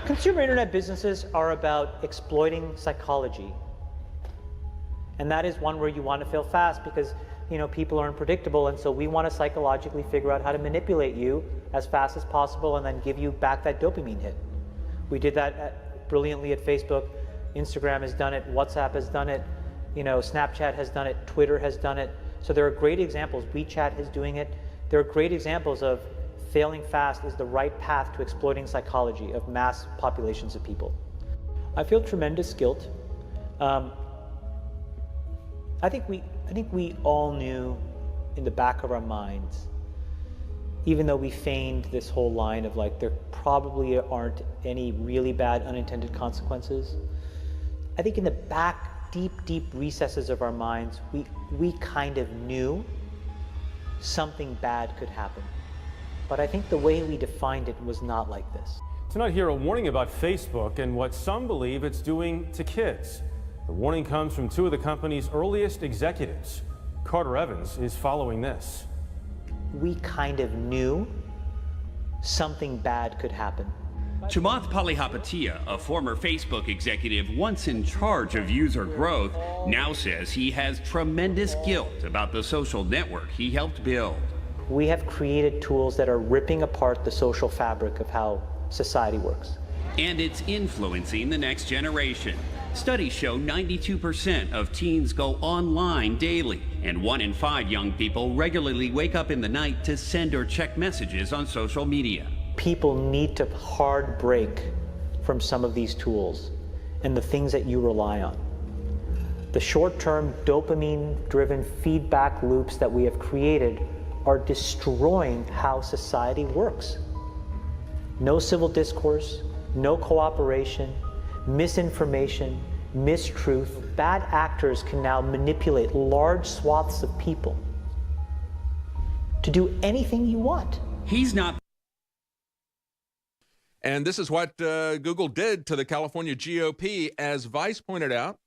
Consumer internet businesses are about exploiting psychology. And that is one where you want to fail fast because, you know, people are unpredictable, and so we want to psychologically figure out how to manipulate you as fast as possible and then give you back that dopamine hit. We did that brilliantly at Facebook. Instagram has done it, WhatsApp has done it, you know, Snapchat has done it, Twitter has done it. So there are great examples. WeChat is doing it. There are great examples of failing fast is the right path to exploiting psychology of mass populations of people. I feel tremendous guilt. I think we all knew in the back of our minds, even though we feigned this whole line of like, there probably aren't any really bad unintended consequences. I think in the back, deep recesses of our minds, we kind of knew something bad could happen. But I think the way we defined it was not like this. Tonight here, a warning about Facebook and what some believe it's doing to kids. The warning comes from two of the company's earliest executives. Carter Evans is following this. We kind of knew something bad could happen. Chamath Palihapitiya, a former Facebook executive once in charge of user growth, now says he has tremendous guilt about the social network he helped build. We have created tools that are ripping apart the social fabric of how society works. And it's influencing the next generation. Studies show 92% of teens go online daily, and 1 in 5 young people regularly wake up in the night to send or check messages on social media. People need to hard break from some of these tools and the things that you rely on. The short-term dopamine-driven feedback loops that we have created are destroying how society works. No civil discourse, no cooperation, misinformation, mistruth. Bad actors can now manipulate large swaths of people to do anything you want. He's not. And this is what Google did to the California GOP. As Vice pointed out,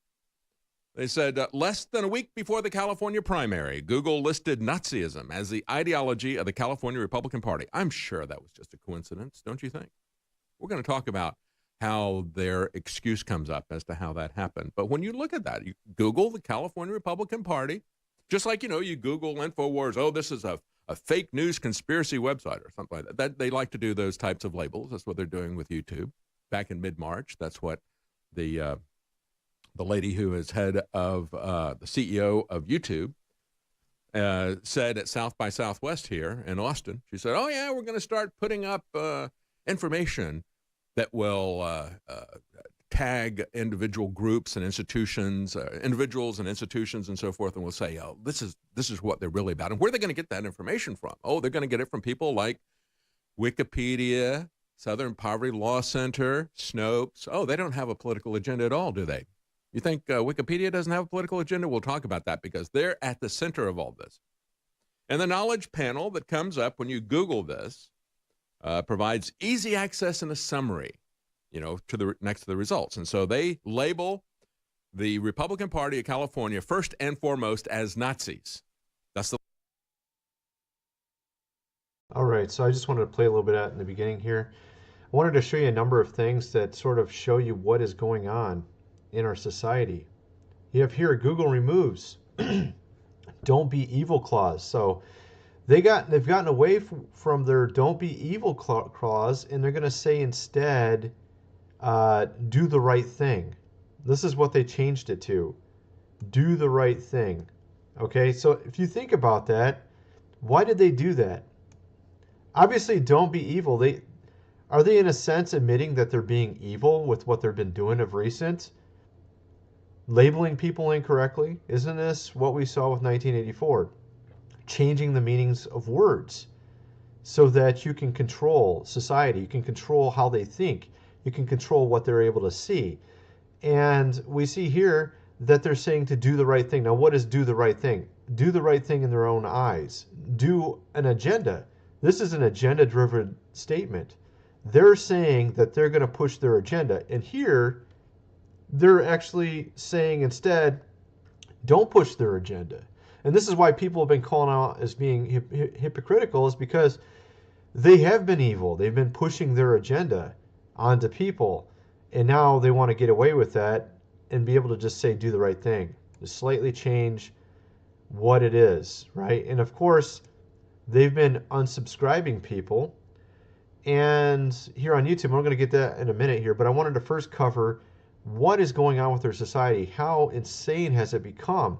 they said less than a week before the California primary, Google listed Nazism as the ideology of the California Republican Party. I'm sure that was just a coincidence, don't you think? We're going to talk about how their excuse comes up as to how that happened. But when you look at that, you Google the California Republican Party, just like, you know, you Google InfoWars, oh, this is a fake news conspiracy website or something like that. They like to do those types of labels. That's what they're doing with YouTube. Back in mid-March, that's what the lady who is head of the CEO of YouTube said at South by Southwest here in Austin. She said, oh, yeah, we're going to start putting up information that will tag individual groups and institutions, individuals and institutions and so forth, and we'll say, oh, this is what they're really about. And where are they going to get that information from? Oh, they're going to get it from people like Wikipedia, Southern Poverty Law Center, Snopes. Oh, they don't have a political agenda at all, do they? You think Wikipedia doesn't have a political agenda? We'll talk about that because they're at the center of all this. And the knowledge panel that comes up when you Google this provides easy access and a summary, you know, next to the results. And so they label the Republican Party of California first and foremost as Nazis. That's the. All right, so I just wanted to play a little bit out in the beginning here. I wanted to show you a number of things that sort of show you what is going on in our society. You have here Google removes "Don't be evil" clause. So they've gotten away from their "Don't be evil" clause, and they're going to say instead, "Do the right thing." This is what they changed it to: "Do the right thing." Okay, so if you think about that, why did they do that? Obviously, "Don't be evil." Are they in a sense admitting that they're being evil with what they've been doing of recent? Labeling people incorrectly? Isn't this what we saw with 1984? Changing the meanings of words so that you can control society, you can control how they think, you can control what they're able to see. And we see here that they're saying to do the right thing. Now, what is do the right thing? Do the right thing in their own eyes. Do an agenda. This is an agenda-driven statement. They're saying that they're going to push their agenda. And here, they're actually saying instead, don't push their agenda. And this is why people have been calling out as being hypocritical, is because they have been evil. They've been pushing their agenda. onto people. And now they want to get away with that and be able to just say, do the right thing. Just slightly change what it is, right? And of course, they've been unsubscribing people. And here on YouTube, we're going to get that in a minute here, but I wanted to first cover what is going on with our society. How insane has it become?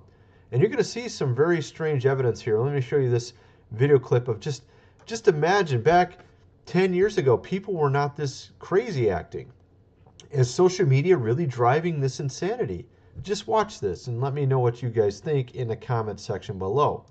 And you're going to see some very strange evidence here. Let me show you this video clip of just imagine back 10 years ago, people were not this crazy acting. Is social media really driving this insanity? Just watch this and let me know what you guys think in the comment section below.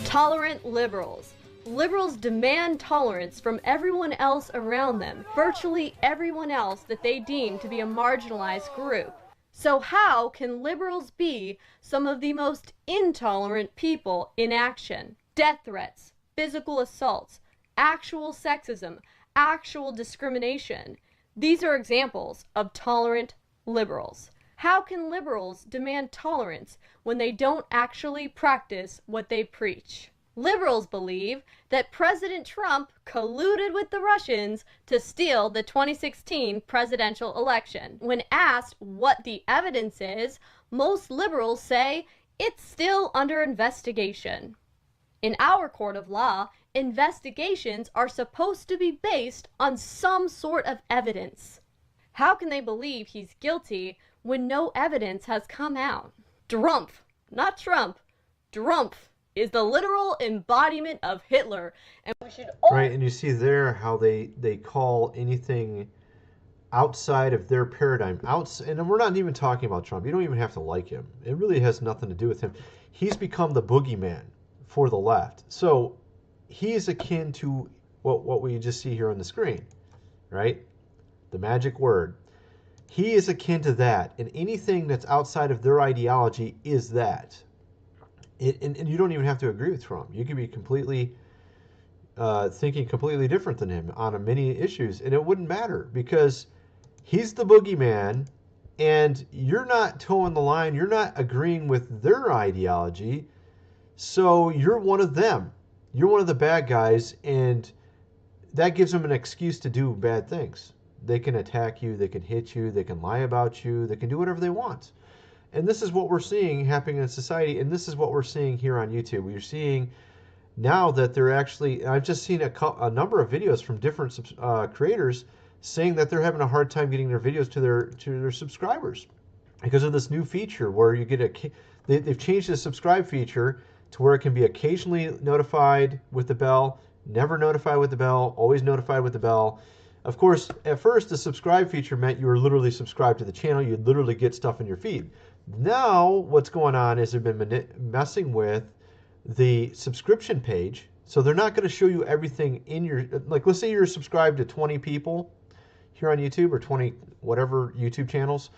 Tolerant liberals. Liberals demand tolerance from everyone else around them, virtually everyone else that they deem to be a marginalized group. So how can liberals be some of the most intolerant people in action? Death threats, physical assaults, actual sexism, actual discrimination. These are examples of tolerant liberals. How can liberals demand tolerance when they don't actually practice what they preach? Liberals believe that President Trump colluded with the Russians to steal the 2016 presidential election. When asked what the evidence is, most liberals say it's still under investigation. In our court of law, investigations are supposed to be based on some sort of evidence. How can they believe he's guilty when no evidence has come out? Drumpf, not Trump, Drumpf is the literal embodiment of Hitler. And we should right, and you see there how they call anything outside of their paradigm. And we're not even talking about Trump. You don't even have to like him. It really has nothing to do with him. He's become the boogeyman for the left. So he is akin to what we just see here on the screen, right? The magic word. He is akin to that, and anything that's outside of their ideology is that. And you don't even have to agree with Trump. You could be completely thinking completely different than him on many issues, and it wouldn't matter because he's the boogeyman, and you're not towing the line. You're not agreeing with their ideology, so you're one of them. You're one of the bad guys, and that gives them an excuse to do bad things. They can attack you, they can hit you, they can lie about you, they can do whatever they want. And this is what we're seeing happening in society, and this is what we're seeing here on YouTube. We're seeing now that they're actually, I've just seen a number of videos from different creators saying that they're having a hard time getting their videos to their subscribers because of this new feature where you get they've changed the subscribe feature to where it can be occasionally notified with the bell, never notified with the bell, always notified with the bell. Of course, at first, the subscribe feature meant you were literally subscribed to the channel. You'd literally get stuff in your feed. Now, what's going on is they've been messing with the subscription page. So they're not going to show you everything in your, like, let's say you're subscribed to 20 people here on YouTube or 20 whatever YouTube channels.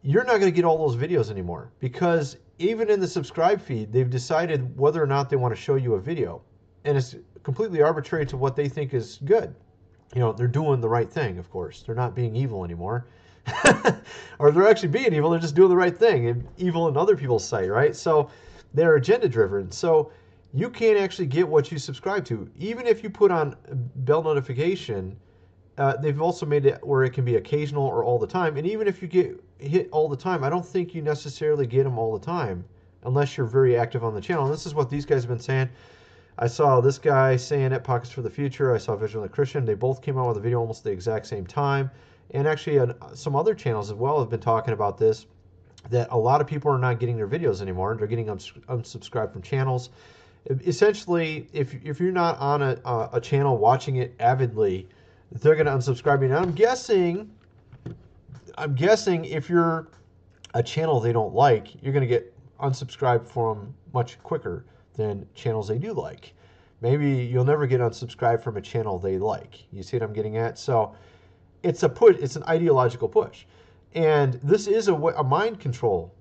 You're not going to get all those videos anymore because even in the subscribe feed, they've decided whether or not they want to show you a video. And it's completely arbitrary to what they think is good. You know, they're doing the right thing, of course. They're not being evil anymore. Or they're actually being evil, they're just doing the right thing. And evil in other people's sight, right? So they're agenda driven. So you can't actually get what you subscribe to. Even if you put on bell notification, they've also made it where it can be occasional or all the time. And even if you get hit all the time, I don't think you necessarily get them all the time unless you're very active on the channel. And this is what these guys have been saying. I saw this guy saying it, Pockets for the Future. I saw Vigilant Christian. They both came out with a video almost the exact same time. And actually, some other channels as well have been talking about this, that a lot of people are not getting their videos anymore. They're getting unsubscribed from channels. Essentially, if you're not on a channel watching it avidly, they're going to unsubscribe you. And I'm guessing if you're a channel they don't like, you're going to get unsubscribed from much quicker than channels they do like. Maybe you'll never get unsubscribed from a channel they like. You see what I'm getting at? So it's a push. It's an ideological push, and this is a mind control.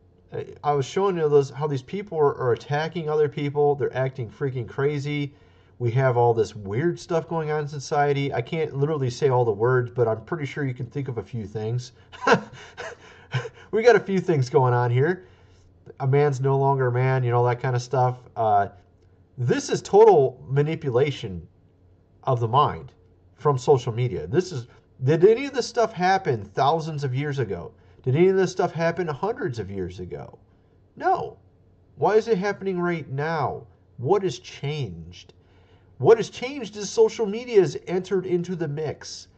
I was showing you how these people are attacking other people. They're acting freaking crazy. We have all this weird stuff going on in society. I can't literally say all the words, but I'm pretty sure you can think of a few things. We got a few things going on here. A man's no longer a man, you know, that kind of stuff. This is total manipulation of the mind from social media. This is Did any of this stuff happen thousands of years ago? Did any of this stuff happen hundreds of years ago? No. Why is it happening right now? What has changed? What has changed is social media has entered into the mix.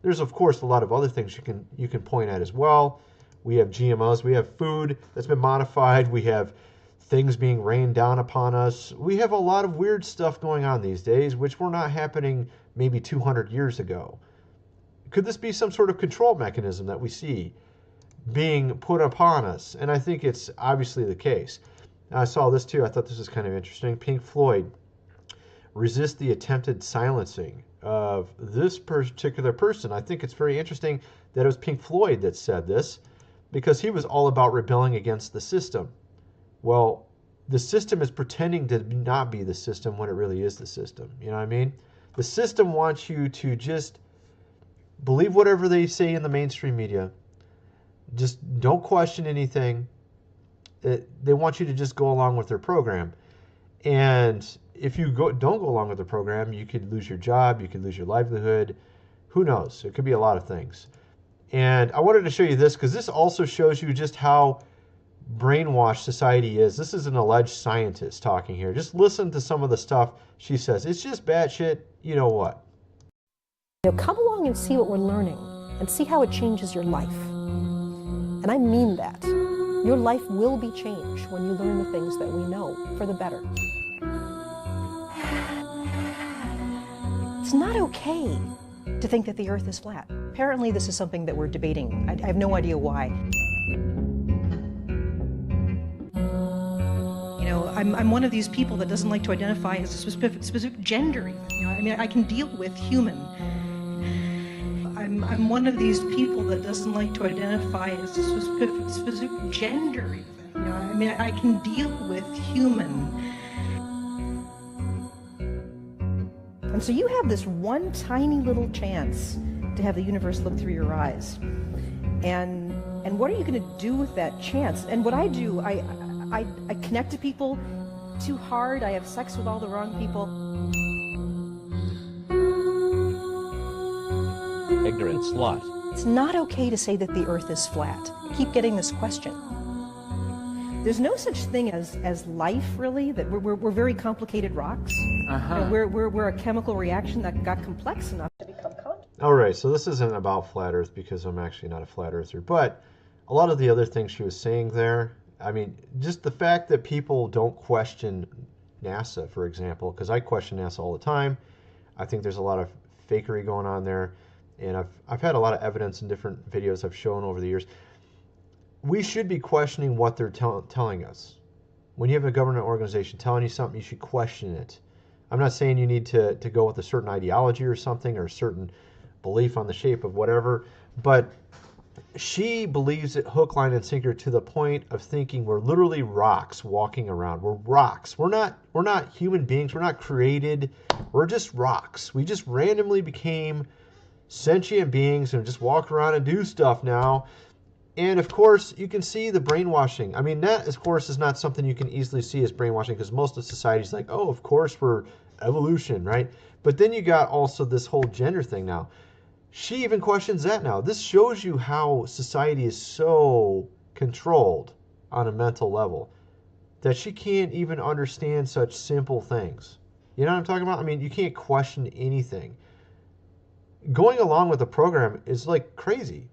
There's, of course, a lot of other things you can point at as well. We have GMOs. We have food that's been modified. We have things being rained down upon us. We have a lot of weird stuff going on these days, which were not happening maybe 200 years ago. Could this be some sort of control mechanism that we see being put upon us? And I think it's obviously the case. I saw this too. I thought this was kind of interesting. Pink Floyd resist the attempted silencing of this particular person. I think it's very interesting that it was Pink Floyd that said this, because he was all about rebelling against the system. Well, the system is pretending to not be the system when it really is the system. You know what I mean? The system wants you to just believe whatever they say in the mainstream media. Just don't question anything. They want you to just go along with their program. And if you don't go along with the program, you could lose your job, you could lose your livelihood. Who knows? It could be a lot of things. And I wanted to show you this because this also shows you just how brainwashed society is. This is an alleged scientist talking here. Just listen to some of the stuff she says. It's just batshit, you know what. Come along and see what we're learning and see how it changes your life. And I mean that. Your life will be changed when you learn the things that we know for the better. It's not okay to think that the earth is flat. Apparently this is something that we're debating. I have no idea why. You know, I'm one of these people that doesn't like to identify as a specific gender even. You know, I mean, I can deal with human. I'm one of these people that doesn't like to identify as a specific gender even. You know, I mean, I can deal with human. And so you have this one tiny little chance to have the universe look through your eyes. And what are you going to do with that chance? And what I do, I connect to people too hard. I have sex with all the wrong people. Ignorant slut. It's not okay to say that the earth is flat. I keep getting this question. There's no such thing as life, really, that we're very complicated rocks. Uh-huh. You know, we're a chemical reaction that got complex enough to become conscious. All right, so this isn't about flat Earth because I'm actually not a flat earther, but a lot of the other things she was saying there, I mean, just the fact that people don't question NASA, for example, because I question NASA all the time. I think there's a lot of fakery going on there, and I've had a lot of evidence in different videos I've shown over the years. We should be questioning what they're telling us. When you have a government organization telling you something, you should question it. I'm not saying you need to go with a certain ideology or something, or a certain belief on the shape of whatever, but she believes it hook, line, and sinker to the point of thinking we're literally rocks walking around. We're rocks. We're not human beings. We're not created. We're just rocks. We just randomly became sentient beings and just walk around and do stuff now. And of course, you can see the brainwashing. I mean, that, of course, is not something you can easily see as brainwashing, because most of society is like, oh, of course, we're evolution, right? But then you got also this whole gender thing now. She even questions that now. This shows you how society is so controlled on a mental level that she can't even understand such simple things. You know what I'm talking about? I mean, you can't question anything. Going along with the program is like crazy.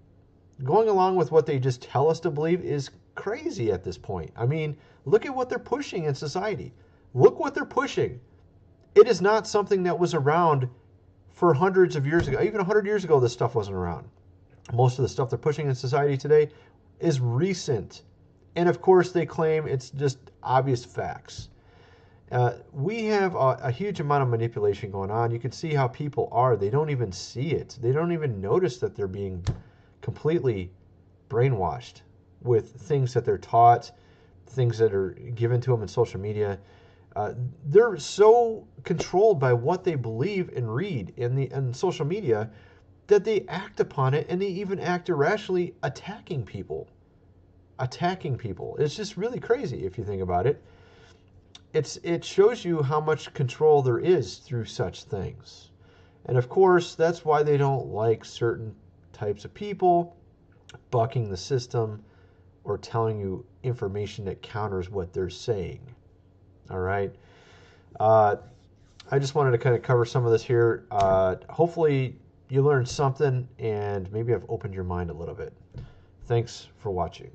Going along with what they just tell us to believe is crazy at this point. I mean, look at what they're pushing in society. Look what they're pushing. It is not something that was around for hundreds of years ago. Even 100 years ago, this stuff wasn't around. Most of the stuff they're pushing in society today is recent. And of course, they claim it's just obvious facts. We have a huge amount of manipulation going on. You can see how people are. They don't even see it. They don't even notice that they're being completely brainwashed with things that they're taught, things that are given to them in social media. They're so controlled by what they believe and read in social media that they act upon it, and they even act irrationally, attacking people. It's just really crazy if you think about it. It shows you how much control there is through such things. And of course, that's why they don't like certain types of people bucking the system or telling you information that counters what they're saying. All right. I just wanted to kind of cover some of this here. Hopefully you learned something and maybe I've opened your mind a little bit. Thanks for watching.